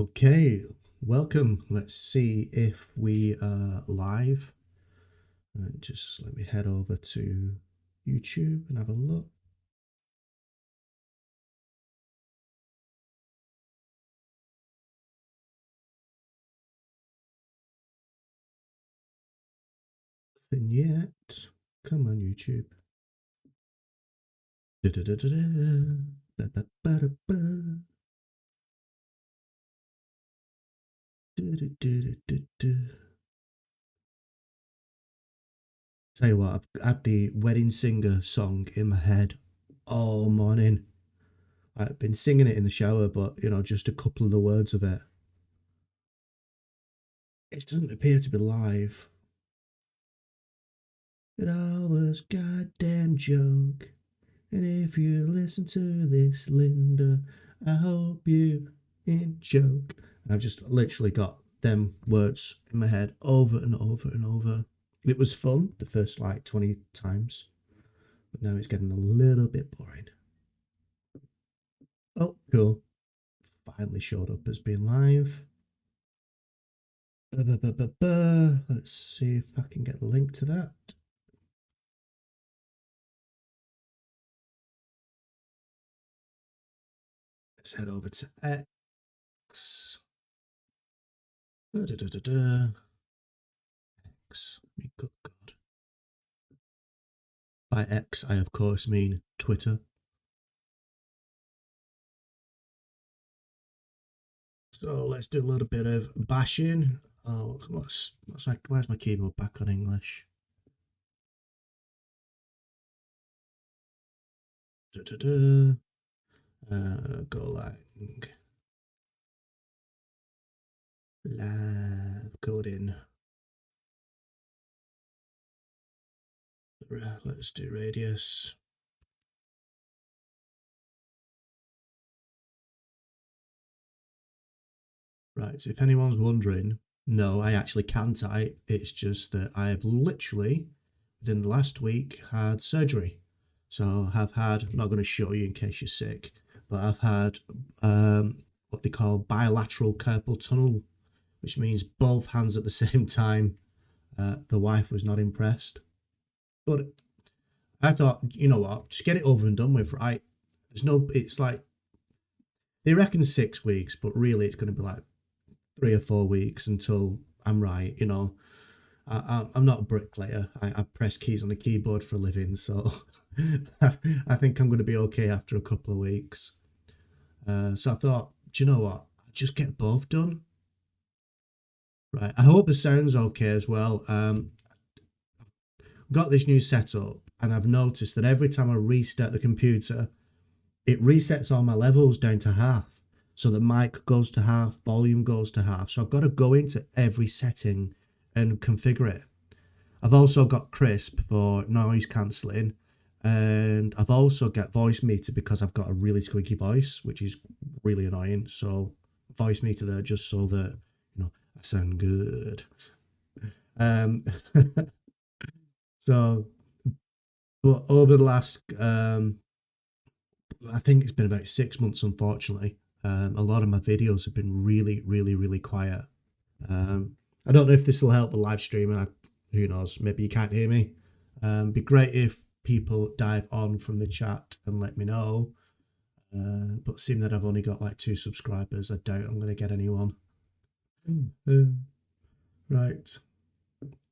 Okay, welcome. Let's see if we are live. Just let me head over to YouTube and have a look. Nothing yet. Come on, YouTube. Da-da-da-da-da. Ba-ba-ba-da-ba. Da-da-da-da-da-da. Tell you what, I've had the Wedding Singer song in my head all morning. I've been singing it in the shower, but just a couple of the words of it. It doesn't appear to be live. It all was goddamn joke. And if you listen to this, Linda, I hope you enjoy. I've just literally got them words in my head over and over and over. It was fun the first like 20 times, but now it's getting a little bit boring. Oh, cool. Finally showed up as being live. Let's see if I can get a link to that. Let's head over to X. X. Good God. By X, I of course mean Twitter. So let's do a little bit of bashing. Oh, where's my keyboard back on English? GoLang. Live coding. Let's do radius. Right, so if anyone's wondering, no, I actually can type. It's just that I've literally, within the last week, had surgery. So I've had, I'm not going to show you in case you're sick, but I've had what they call bilateral carpal tunnel, which means both hands at the same time. The wife was not impressed. But I thought, you know what, just get it over and done with, right? It's like, they reckon 6 weeks, but really it's going to be like 3 or 4 weeks until I'm right, I'm not a bricklayer. I press keys on a keyboard for a living, so I think I'm going to be okay after a couple of weeks. So I thought, do you know what? Just get both done. Right. I hope the sound's okay as well. Got this new setup, and I've noticed that every time I restart the computer, it resets all my levels down to half. So the mic goes to half, volume goes to half. So I've got to go into every setting and configure it. I've also got crisp for noise cancelling, and I've also got voice meter because I've got a really squeaky voice, which is really annoying. So voice meter there just so that I sound good. Um, so, but over the last, I think it's been about 6 months, unfortunately. A lot of my videos have been really, really, really quiet. I don't know if this will help the live streaming. Who knows? Maybe you can't hear me. Be great if people dive on from the chat and let me know. But seeing that I've only got like 2 subscribers, I doubt I'm going to get anyone. Right.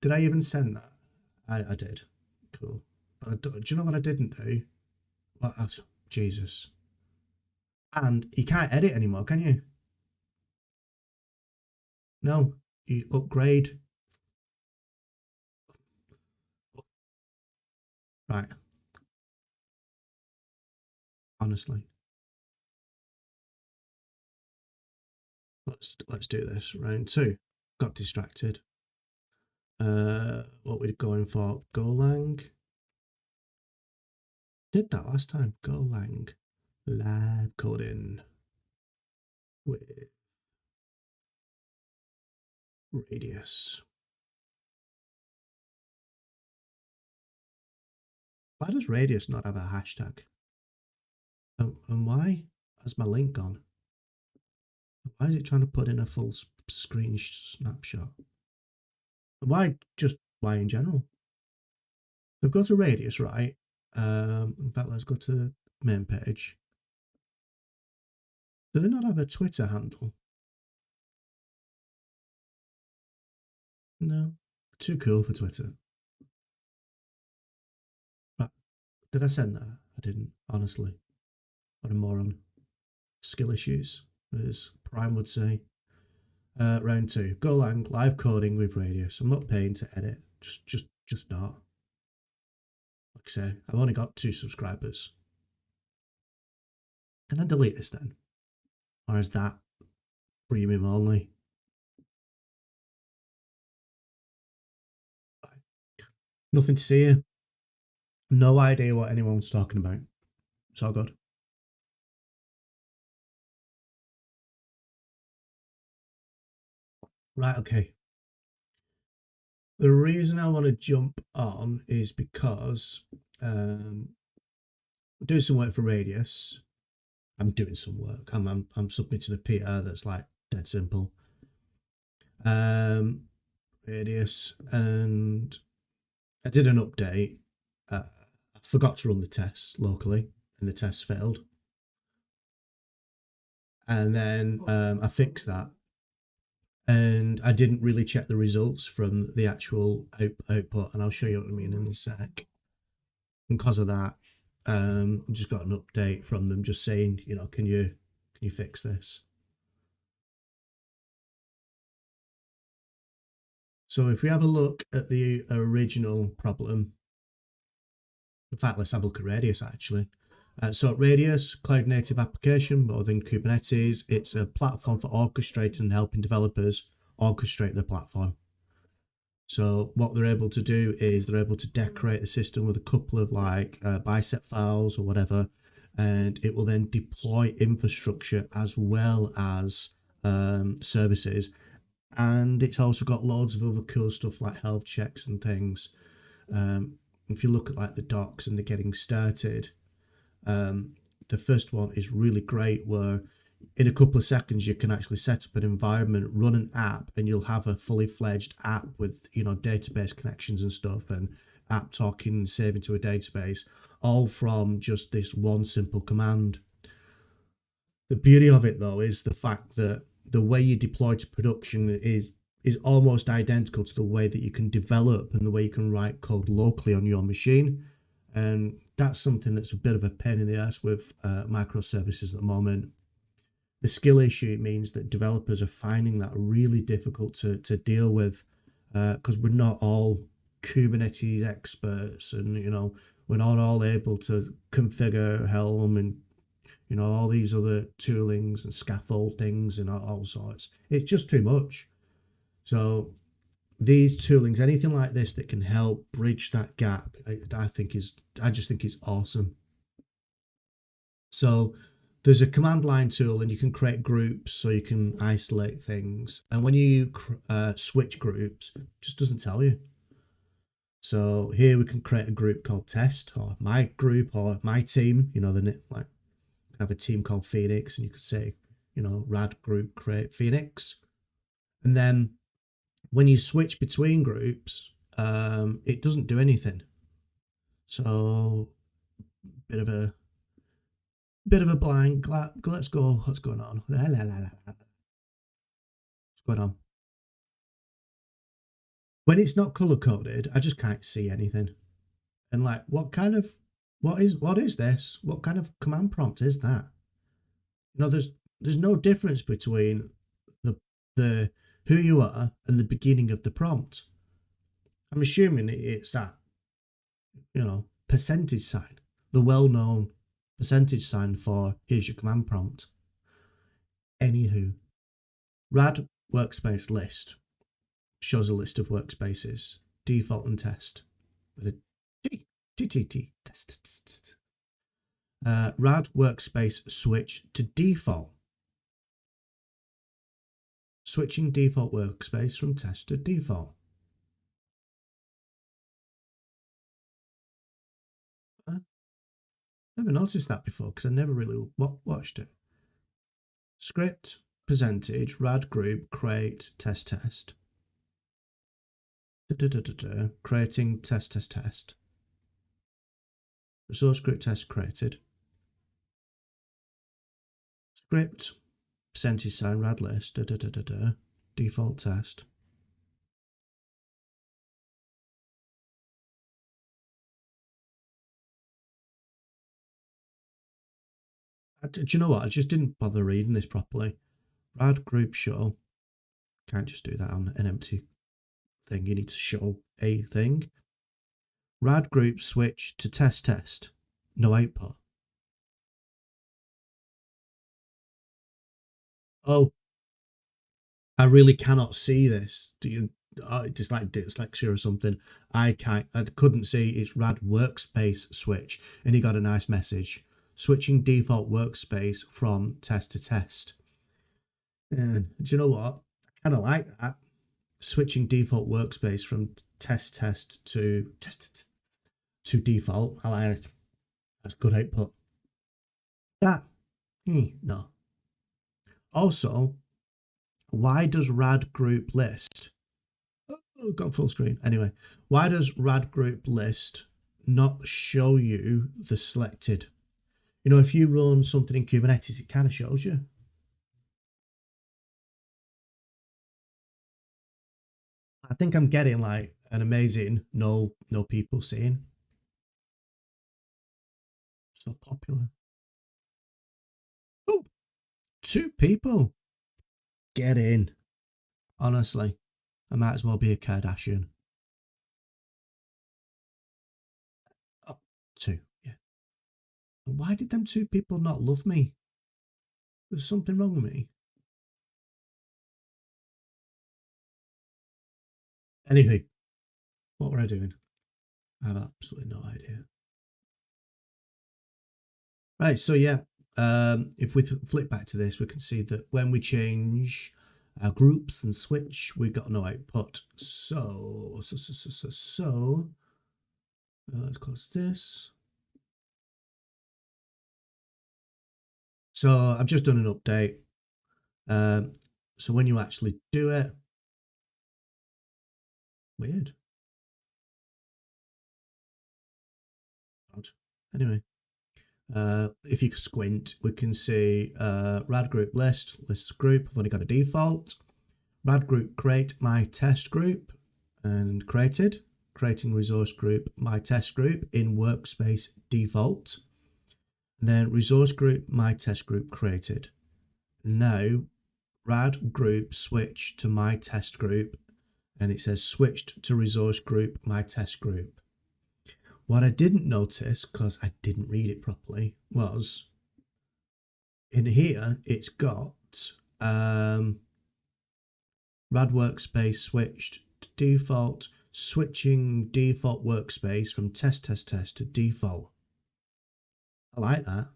Did I even send that? I did. Cool. But do you know what I didn't do? What? Jesus. And you can't edit anymore, can you? No. You upgrade. Right. Honestly. Let's do this. Round two. Got distracted. What we're going for? GoLang. Did that last time. GoLang. Live coding with radius. Why does radius not have a hashtag? And why has my link gone? Why is it trying to put in a full screen snapshot? Why in general? They've got a radius, right? In fact, let's go to the main page. Do they not have a Twitter handle? No. Too cool for Twitter. But did I send that? I didn't, honestly. What a moron. Skill issues, as Prime would say. Round 2. GoLang, live coding with radius. I'm not paying to edit. Just not. Like I say, I've only got 2 subscribers. Can I delete this then? Or is that premium only? Nothing to see here. No idea what anyone's talking about. It's all good. Right, okay. The reason I want to jump on is because doing some work for Radius. I'm doing some work. I'm submitting a PR that's like dead simple. Radius, and I did an update. I forgot to run the tests locally, and the test failed. And then I fixed that, and I didn't really check the results from the actual output, and I'll show you what I mean in a sec. And because of that, just got an update from them just saying, you know, can you fix this? So if we have a look at the original problem, in fact, let's have a look at Radius actually. So Radius, cloud native application, more than Kubernetes, it's a platform for orchestrating and helping developers orchestrate their platform. So what they're able to do is they're able to decorate the system with a couple of like bicep files or whatever, and it will then deploy infrastructure as well as services. And it's also got loads of other cool stuff like health checks and things. If you look at like the docs and the getting started, the first one is really great where in a couple of seconds you can actually set up an environment, run an app, and you'll have a fully fledged app with, you know, database connections and stuff, and app talking and saving to a database, all from just this one simple command. The beauty of it though is the fact that the way you deploy to production is almost identical to the way that you can develop and the way you can write code locally on your machine. And that's something that's a bit of a pain in the ass with microservices at the moment. The skill issue means that developers are finding that really difficult to deal with because we're not all Kubernetes experts, and you know, we're not all able to configure Helm and, you know, all these other toolings and scaffoldings and all sorts. It's just too much. So these toolings, anything like this that can help bridge that gap, I just think is awesome. So there's a command line tool, and you can create groups so you can isolate things. And when you switch groups, it just doesn't tell you. So here we can create a group called test, or my group, or my team. You know, like have a team called Phoenix, and you could say, you know, rad group create Phoenix. And then when you switch between groups, it doesn't do anything. So bit of a blank. Let's go. What's going on? What's going on? When it's not color coded, I just can't see anything. And like, what is this? What kind of command prompt is that? You know, there's no difference between the who you are and the beginning of the prompt. I'm assuming it's that, you know, percentage sign, the well-known percentage sign for here's your command prompt. Anywho, rad workspace list shows a list of workspaces, default and test with a T, test. Rad workspace switch to default. Switching default workspace from test to default. Never noticed that before because I never really watched it. Script percentage rad group create test test. Creating test test test. Resource group test created. Script percentage sign rad list. Default test. Do you know what? I just didn't bother reading this properly. Rad group show. Can't just do that on an empty thing. You need to show a thing. Rad group switch to test test. No output. Oh, I really cannot see this. Do you? It's like dyslexia or something. I couldn't see. It's rad workspace switch, and he got a nice message. Switching default workspace from test to test. Do you know what? I kind of like that. Switching default workspace from test to default. I like it. That's good output. That, no. Also, why does rad group list? Oh, got full screen. Anyway, why does rad group list not show you the selected? You know, if you run something in Kubernetes, it kind of shows you. I think I'm getting like an amazing no people seeing. So popular. Oh, 2 people. Get in. Honestly, I might as well be a Kardashian. Oh, 2, yeah. Why did them 2 people not love me? There's something wrong with me. Anywho, what were I doing? I have absolutely no idea. Right, so yeah, if we flip back to this, we can see that when we change our groups and switch, we got no output. So let's close this. So I've just done an update. So when you actually do it, weird. Odd. Anyway, if you squint, we can see rad group list group. I've only got a default. Rad group create my test group and creating resource group my test group in workspace default. And then resource group my test group created. Now rad group switch to my test group, and it says switched to resource group my test group. What I didn't notice, because I didn't read it properly, was in here it's got rad workspace switched to default, switching default workspace from test to default. I like that.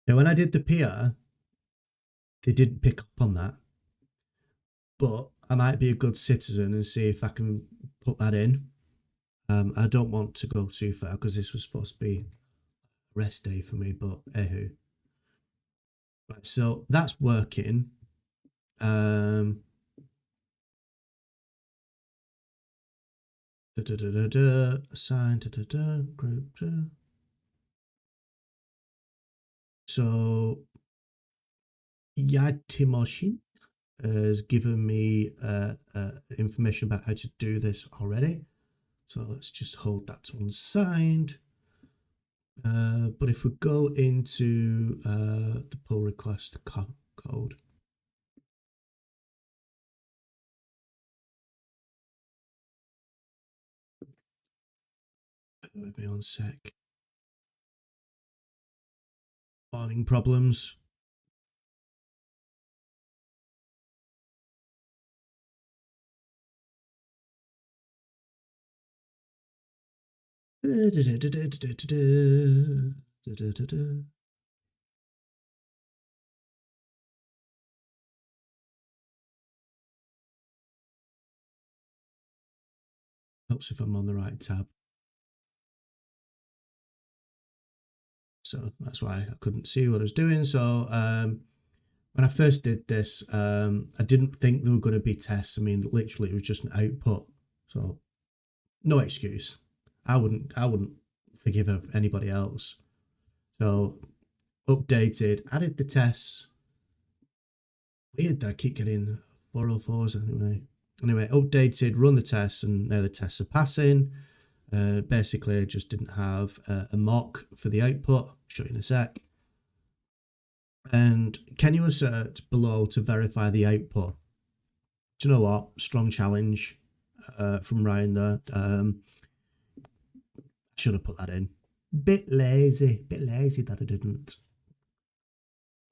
Now when I did the PR, they didn't pick up on that, but I might be a good citizen and see if I can put that in. I don't want to go too far because this was supposed to be a rest day for me, but anywho. Right, so that's working. Assign group. So Yatimoshin has given me information about how to do this already. So let's just hold that to one side. But if we go into the pull request code, with me one sec. Morning problems. Helps if I'm on the right tab. So that's why I couldn't see what I was doing. So when I first did this, I didn't think there were going to be tests. I mean, literally, it was just an output. So no excuse. I wouldn't forgive anybody else. So updated, added the tests. Weird that I keep getting 404s anyway. Anyway, updated, run the tests, and now the tests are passing. Basically, I just didn't have a mock for the output. I'll show you in a sec. And can you assert below to verify the output? Do you know what? Strong challenge from Ryan there. I should have put that in. Bit lazy that I didn't.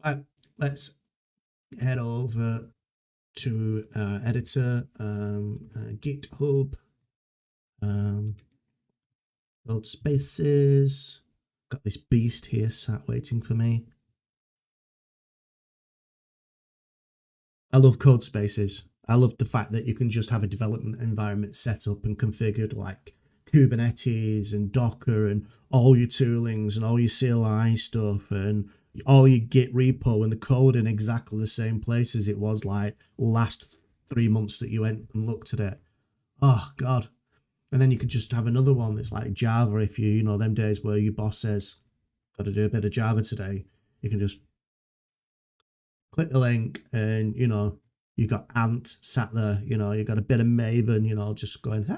Right, let's head over to editor, GitHub, load spaces. Got this beast here sat waiting for me. I love code spaces. I love the fact that you can just have a development environment set up and configured like Kubernetes and Docker and all your toolings and all your CLI stuff and all your Git repo and the code in exactly the same place as it was like last 3 months that you went and looked at it. Oh God. And then you could just have another one that's like Java if you know, them days where your boss says, got to do a bit of Java today. You can just click the link and, you know, you got Ant sat there, you know, you got a bit of Maven, you know, just going, hey,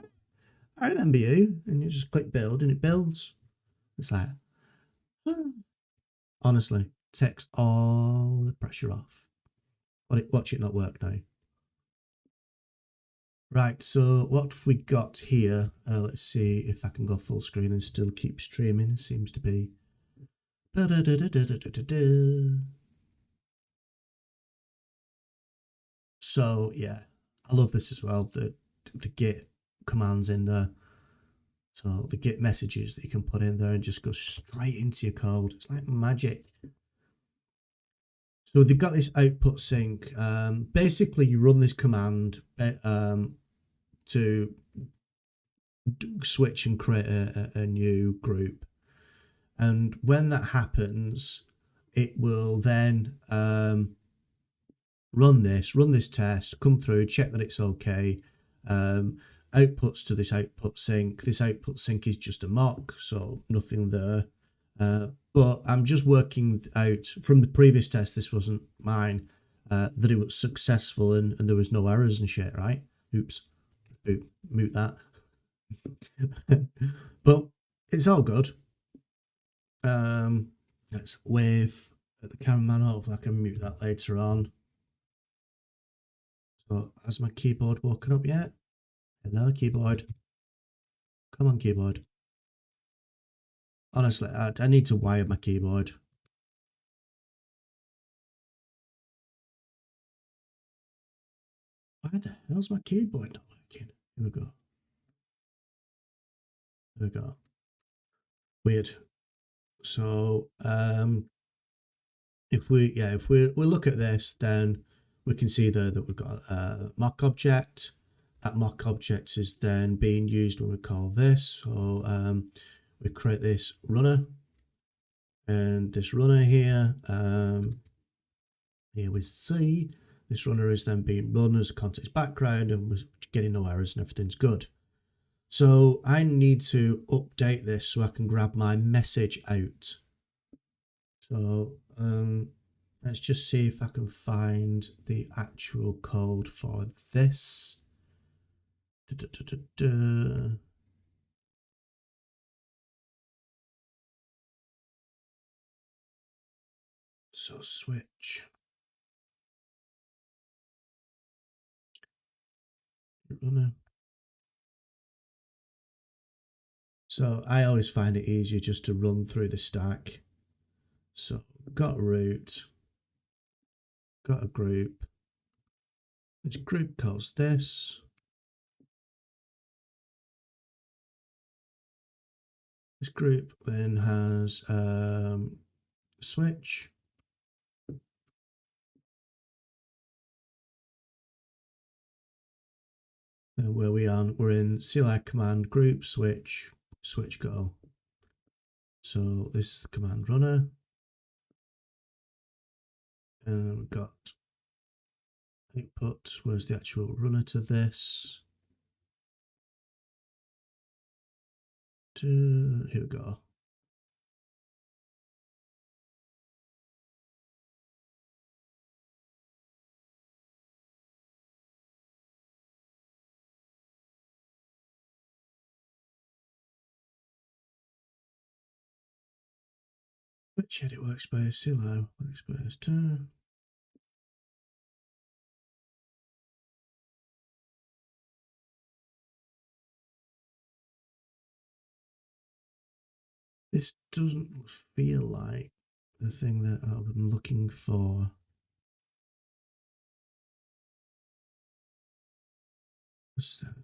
I remember you. And you just click build and it builds. It's like, honestly, takes all the pressure off. Watch it not work now. Right, so what have we got here? Let's see if I can go full screen and still keep streaming. It seems to be. So yeah, I love this as well. The Git commands in there. So the Git messages that you can put in there and just go straight into your code. It's like magic. So they've got this output sync. Basically, you run this command to switch and create a new group. And when that happens, it will then run this test, come through, check that it's okay. Outputs to this output sync. This output sync is just a mock, so nothing there. But I'm just working out from the previous test, this wasn't mine, that it was successful and there was no errors and shit, right? Oops. Mute that. But it's all good. Let's wave at the cameraman. Hopefully I can mute that later on. So has my keyboard woken up yet? Hello, keyboard. Come on, keyboard. Honestly, I need to wire my keyboard. Why the hell's my keyboard not working? Here we go. There we go. Weird. So if we look at this, then we can see there that we've got a mock object. That mock object is then being used when we call this. So we create this runner, and this runner here, here we see this runner is then being run as a context background, and we're getting no errors and everything's good. So I need to update this so I can grab my message out. So let's just see if I can find the actual code for this. So switch. Runner. So I always find it easier just to run through the stack. So got a root, got a group, which group calls this. This group then has switch. And where we're in CLI command group switch go. So this is the command runner. And we've got output. Where's the actual runner to this? Here we go. Which edit workspace? Silo workspace 2. This doesn't feel like the thing that I'm looking for. What's that?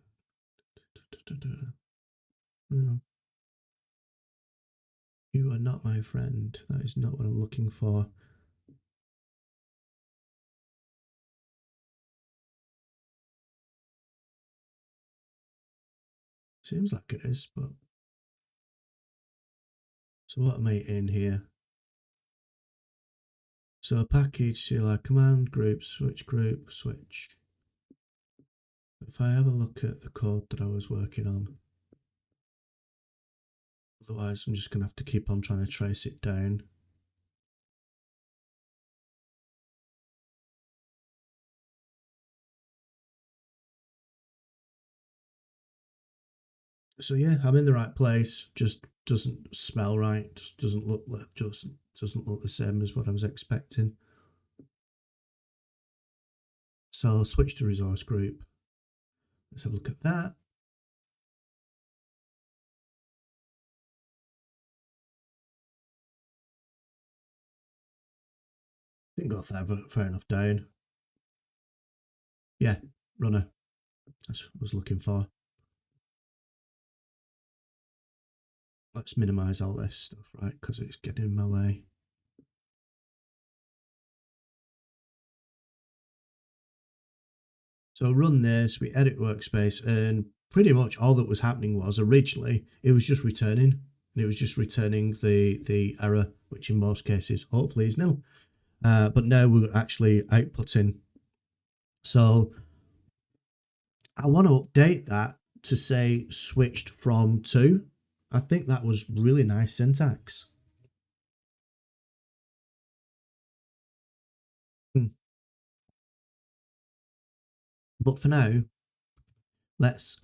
No. You are not my friend. That is not what I'm looking for. Seems like it is, but... So what am I in here? So package, CLI command, group, switch. If I have a look at the code that I was working on, otherwise I'm just going to have to keep on trying to trace it down. So yeah, I'm in the right place, just doesn't smell right, just doesn't look the same as what I was expecting. So switch to resource group. Let's have a look at that. Didn't go far enough down. Yeah, runner. That's what I was looking for. Let's minimize all this stuff, right? Because it's getting in my way. So run this, we edit workspace, and pretty much all that was happening was originally it was just returning, and it was just returning the error, which in most cases hopefully is nil. But now we're actually outputting. So I want to update that to say switched from to. I think that was really nice syntax. But for now, let's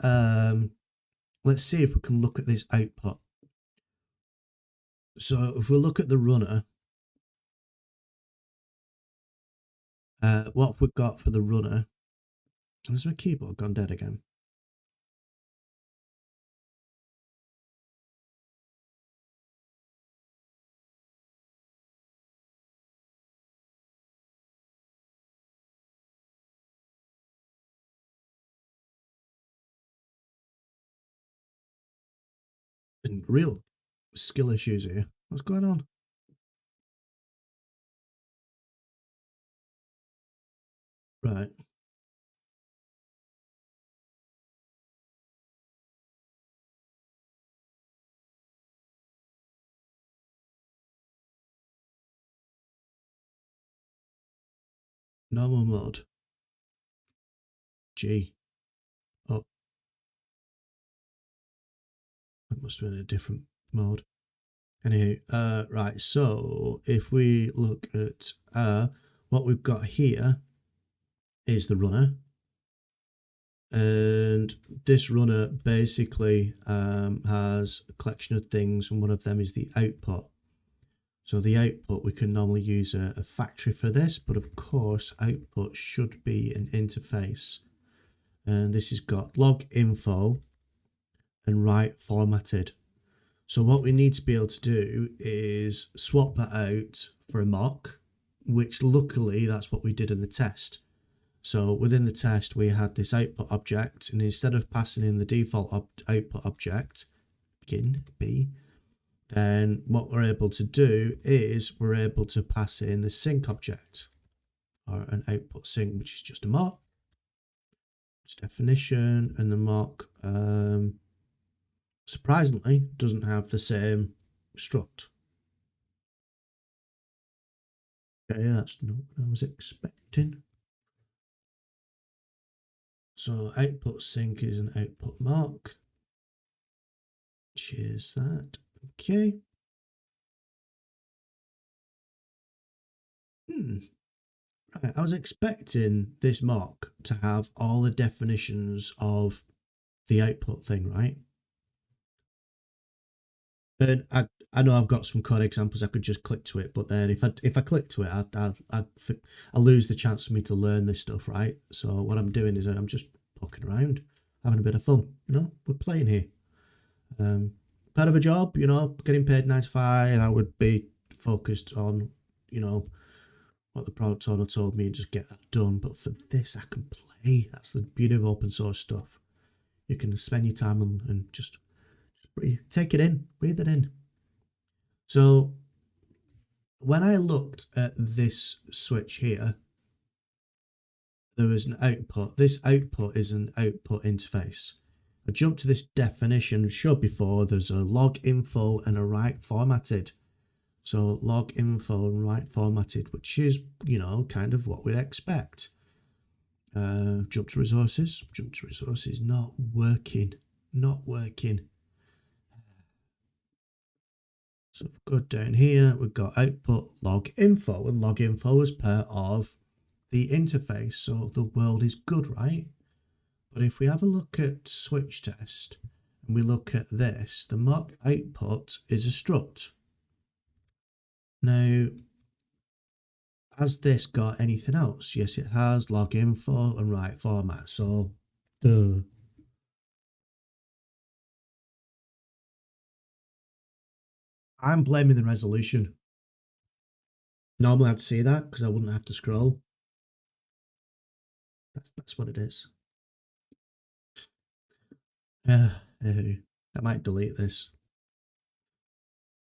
see if we can look at this output. So if we look at the runner, what we've got for the runner, has my keyboard gone dead again? Been real skill issues here. What's going on? Right. Normal mode. G. Oh, that must have been a different mode. Anywho, right, so if we look at what we've got here is the runner. And this runner basically has a collection of things, and one of them is the output. So the output, we can normally use a factory for this, but of course output should be an interface. And this has got log info and write formatted. So what we need to be able to do is swap that out for a mock, which luckily that's what we did in the test. So within the test, we had this output object, and instead of passing in the default output object, begin B, then what we're able to do is we're able to pass in the sync object, or an output sync, which is just a mock. Its definition, and the mock surprisingly doesn't have the same struct. Okay, that's not what I was expecting. So output sync is an output mark. Cheers that. Okay. Right, I was expecting this mock to have all the definitions of the output thing, right? And I know I've got some code examples I could just click to it, but then if I click to it, I lose the chance for me to learn this stuff, right? So what I'm doing is I'm just poking around, having a bit of fun. You know, we're playing here. Part of a job, you know, getting paid 9 to 5. I would be focused on, you know, what the product owner told me and just get that done. But for this, I can play. That's the beauty of open source stuff. You can spend your time and just breathe, take it in, breathe it in. So when I looked at this switch here, there was an output. This output is an output interface. I jumped to this definition, showed before, there's a log info and a write formatted. So log info and write formatted, which is, you know, kind of what we'd expect. Jump to resources, not working. So if we go down here, we've got output log info, and log info is part of the interface, so the world is good, right? But if we have a look at switch test and we look at this, the mock output is a struct. Now, has this got anything else? Yes, it has log info and write format. So, I'm blaming the resolution. Normally I'd see that because I wouldn't have to scroll. That's what it is. I might delete this.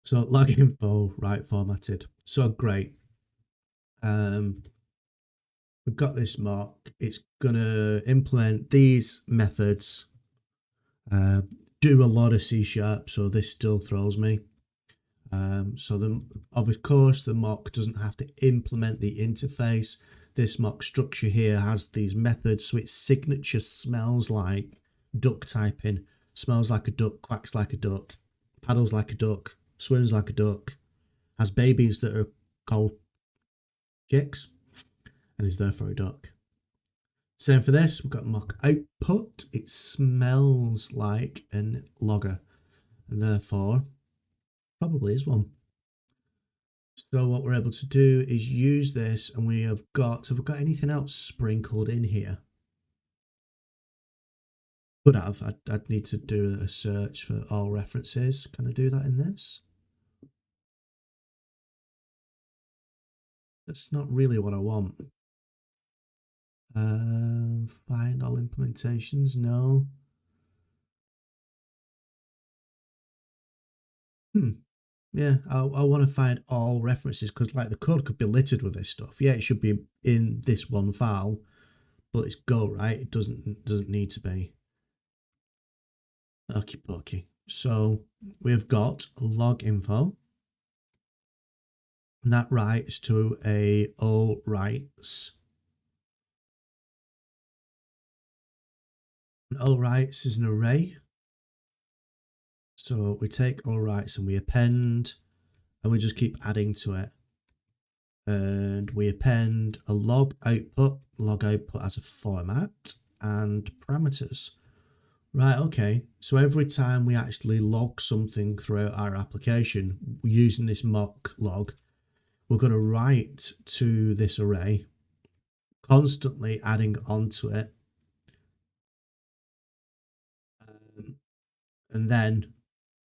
So log info, right, formatted. So great. We've got this mock. It's gonna implement these methods. Do a lot of C#, so this still throws me. So of course the mock doesn't have to implement the interface. This mock structure here has these methods, so its signature smells like duck typing, smells like a duck, quacks like a duck, paddles like a duck, swims like a duck, has babies that are called chicks, and is therefore a duck. Same for this, we've got mock output. It smells like an logger, and therefore probably is one. So what we're able to do is use this, and have we got anything else sprinkled in here? Could have. I'd need to do a search for all references. Can I do that in this? That's not really what I want. Find all implementations. No. Yeah, I want to find all references because like the code could be littered with this stuff. Yeah, it should be in this one file, but it's Go, right? It doesn't need to be. Okie pokey. So we've got log info, and that writes to a O writes. An O writes is an array. So we take O writes and we append, and we just keep adding to it. And we append a log output as a format and parameters. Right, okay. So every time we actually log something throughout our application using this mock log, we're going to write to this array, constantly adding onto it. And then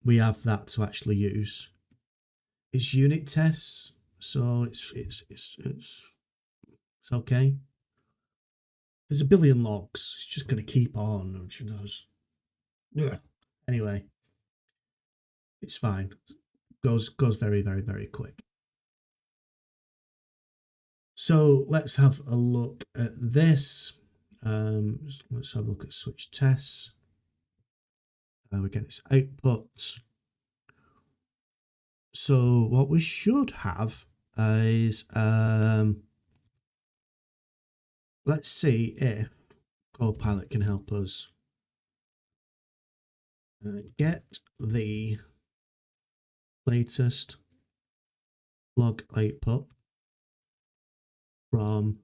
we have that to actually use. It's unit tests, so it's okay. There's a billion logs. It's just going to keep on. Anyway, it's fine. Goes very, very, very quick. So let's have a look at this. Let's have a look at switch tests. We get this output. So what we should have is let's see if Copilot can help us get the latest log output from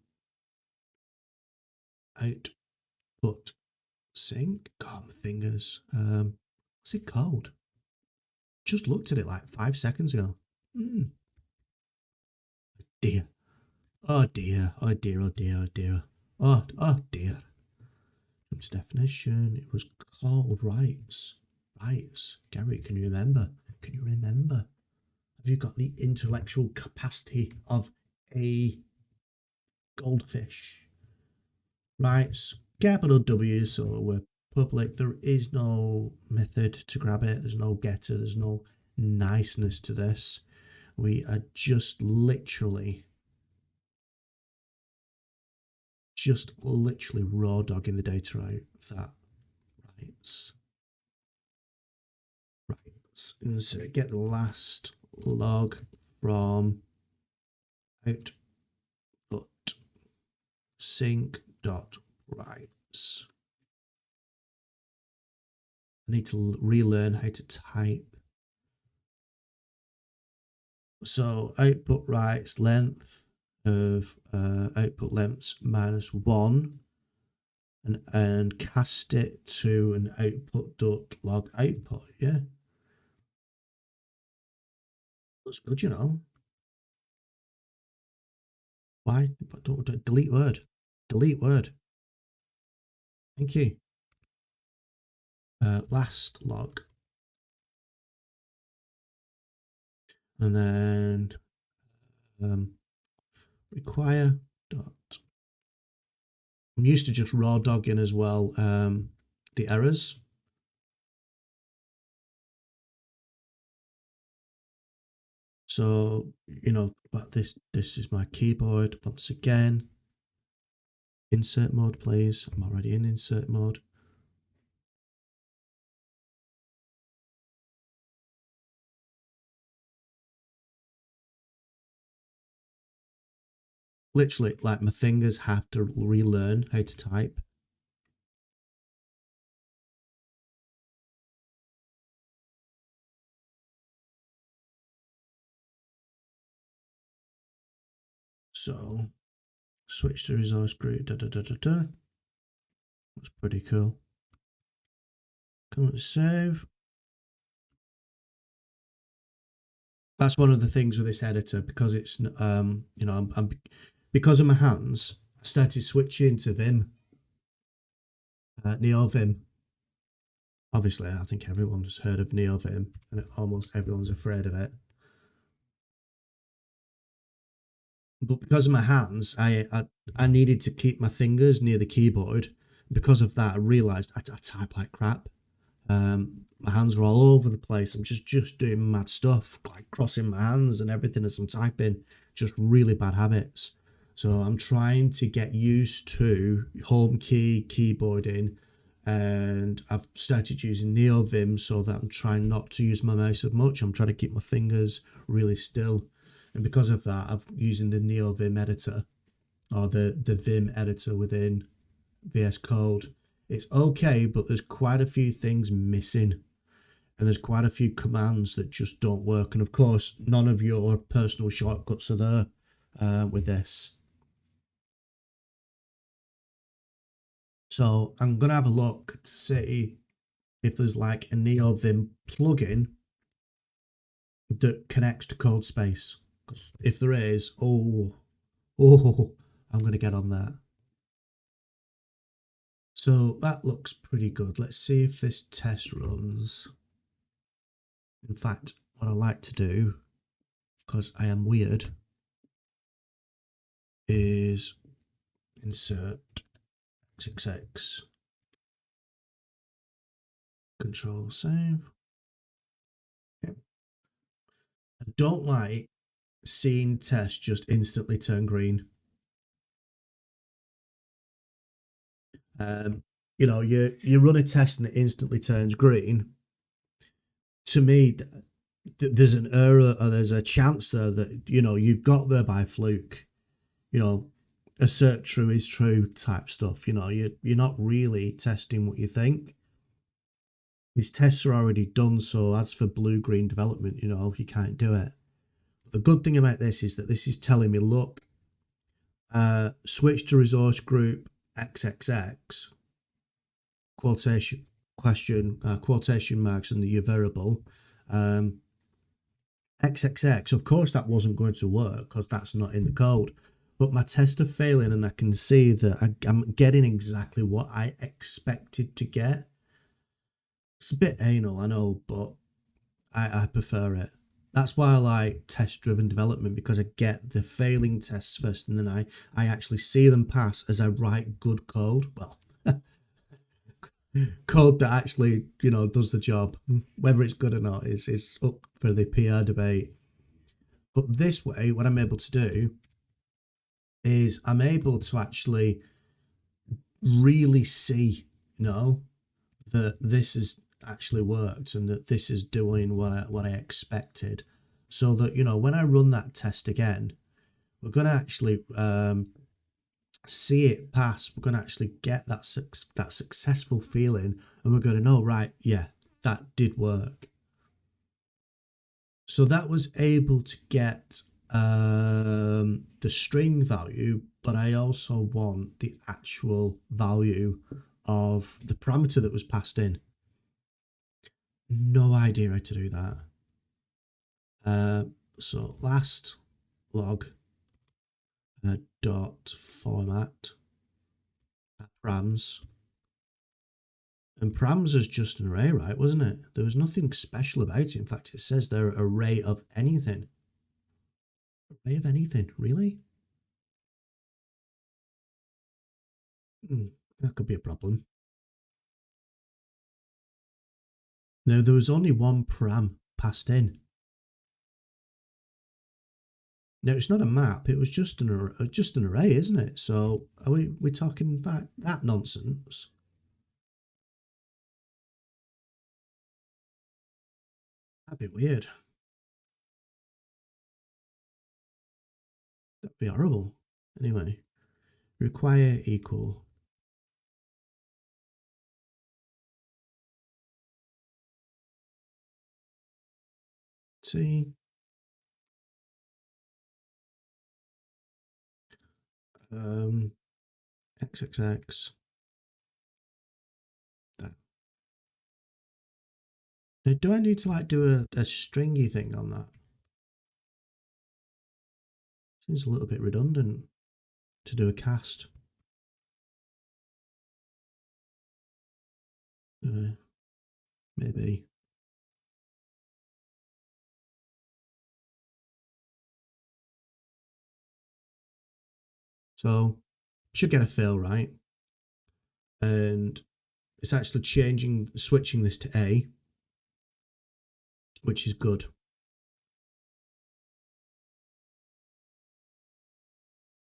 output sync. God, my fingers. What's it called? Just looked at it like 5 seconds ago. Dear. Oh dear. Oh dear. Oh dear. Oh dear. Oh dear. Its definition. It was called rights. Rights. Gary, can you remember? Can you remember? Have you got the intellectual capacity of a goldfish? Rights. Capital W. So we're public. There is no method to grab it. There's no getter. There's no niceness to this. We are just literally raw dogging the data out of that. Rights. And so get the last log from output sync dot rights. I need to relearn how to type. So output rights length of output lengths -1 and cast it to an output dot log output. Yeah, that's good, you know. Why don't delete word? Delete word. Thank you. Last log, and then require dot. I'm used to just raw dogging as well. The errors. So you know, but this is my keyboard once again. Insert mode, please. I'm already in insert mode. Literally, like my fingers have to relearn how to type. So switch to resource group. That's pretty cool. Come on, save. That's one of the things with this editor, because it's you know, I'm because of my hands, I started switching to Vim, NeoVim. Obviously, I think everyone's heard of NeoVim, and almost everyone's afraid of it. But because of my hands, I needed to keep my fingers near the keyboard. Because of that, I realised I type like crap. My hands are all over the place. I'm just doing mad stuff, like crossing my hands and everything as I'm typing. Just really bad habits. So I'm trying to get used to home key keyboarding, and I've started using NeoVim so that I'm trying not to use my mouse as much. I'm trying to keep my fingers really still. And because of that, I'm using the NeoVim editor, or the Vim editor within VS Code. It's okay, but there's quite a few things missing, and there's quite a few commands that just don't work. And of course, none of your personal shortcuts are there with this. So I'm gonna have a look to see if there's like a NeoVim plugin that connects to CodeSpace. Because if there is, oh, I'm gonna get on that. So that looks pretty good. Let's see if this test runs. In fact, what I like to do, because I am weird, is insert xxx, control save. Yep. I don't like seeing tests just instantly turn green. You know, you run a test and it instantly turns green. To me, there's an error or there's a chance there that, you know, you got there by fluke. You know, assert true is true type stuff. You know, you're not really testing what you think. These tests are already done, so as for blue-green development, you know, you can't do it. The good thing about this is that this is telling me, look, switch to resource group XXX, quotation quotation marks and your variable, XXX. Of course, that wasn't going to work because that's not in the code. But my tests are failing, and I can see that I'm getting exactly what I expected to get. It's a bit anal, I know, but I prefer it. That's why I like test-driven development, because I get the failing tests first, and then I actually see them pass as I write good code. Well, code that actually, you know, does the job. Whether it's good or not is up for the PR debate. But this way, what I'm able to do is I'm able to actually really see, you know, that this has actually worked and that this is doing what I expected. So that, you know, when I run that test again, we're going to actually see it pass. We're going to actually get that successful feeling, and we're going to know, right, yeah, that did work. So that was able to get the string value, but I also want the actual value of the parameter that was passed in. No idea how to do that. So last log dot format params, and params is just an array, right? Wasn't it? There was nothing special about it. In fact, it says they're an array of anything. Array of anything, really? That could be a problem. No, there was only one param passed in. No, it's not a map. It was just an array, isn't it? So are we talking that nonsense? That'd be weird. That'd be horrible. Anyway, require equal. See, XXX. That. Now, do I need to like do a stringy thing on that? Seems a little bit redundant to do a cast. Maybe. So should get a fail, right? And it's actually switching this to A, which is good.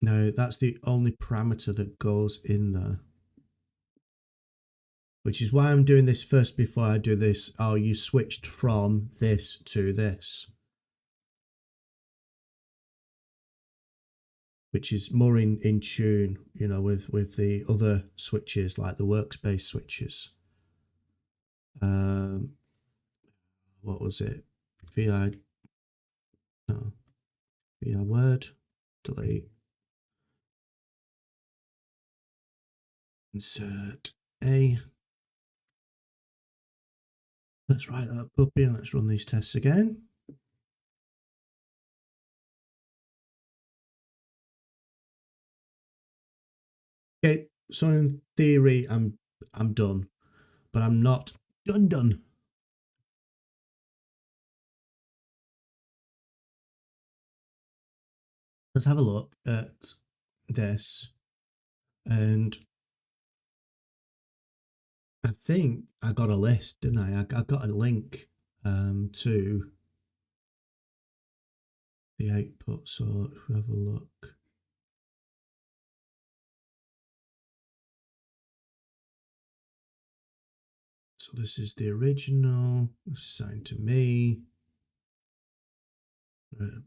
Now that's the only parameter that goes in there, which is why I'm doing this first before I do this. Oh, you switched from this to this, which is more in tune, you know, with the other switches, like the workspace switches. What was it? VI, no, VI word, delete, insert A. Let's write that puppy and let's run these tests again. Okay, so in theory, I'm done, but I'm not done. Let's have a look at this, and I think I got a list, didn't I? I got a link to the output. So if we have a look, so this is the original assigned to me.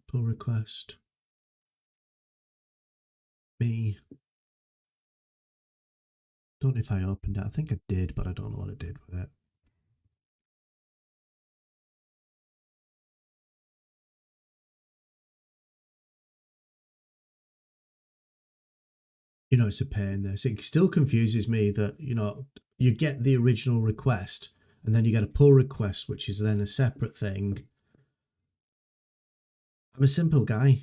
Pull request. Me. Don't know if I opened it. I think I did, but I don't know what I did with it. You know, it's a pain, this. It still confuses me that, you know, you get the original request and then you get a pull request, which is then a separate thing. I'm a simple guy.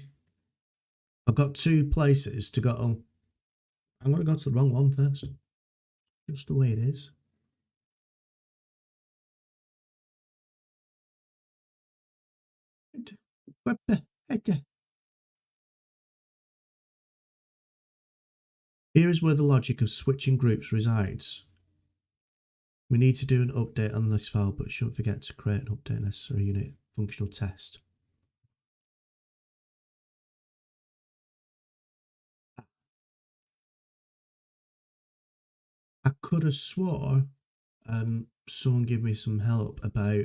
I've got 2 places to go. I'm going to go to the wrong one first. Just the way it is. Here is where the logic of switching groups resides. We need to do an update on this file, but shouldn't forget to create an update necessary unit functional test. I could have swore someone gave me some help about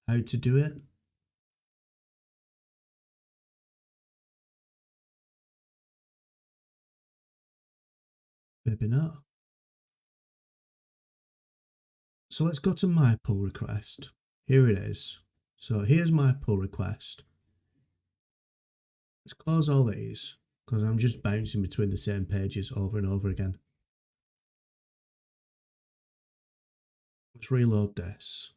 how to do it. Maybe not. So let's go to my pull request. Here it is. So here's my pull request. Let's close all these because I'm just bouncing between the same pages over and over again. Let's reload this.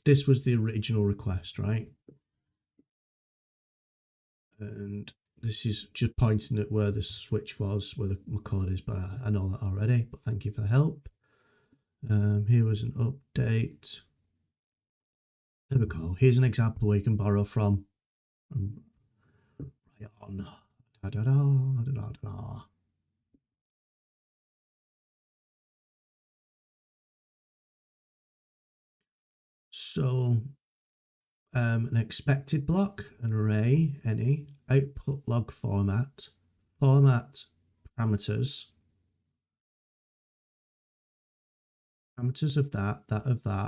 This was the original request, right? And this is just pointing at where the switch was, where my code is, but I know that already, but thank you for the help. Here was an update. There we go. Here's an example where you can borrow from. Right on. Da, da, da, da, da, da. So an expected block, an array, any, output log format, format parameters of that of that,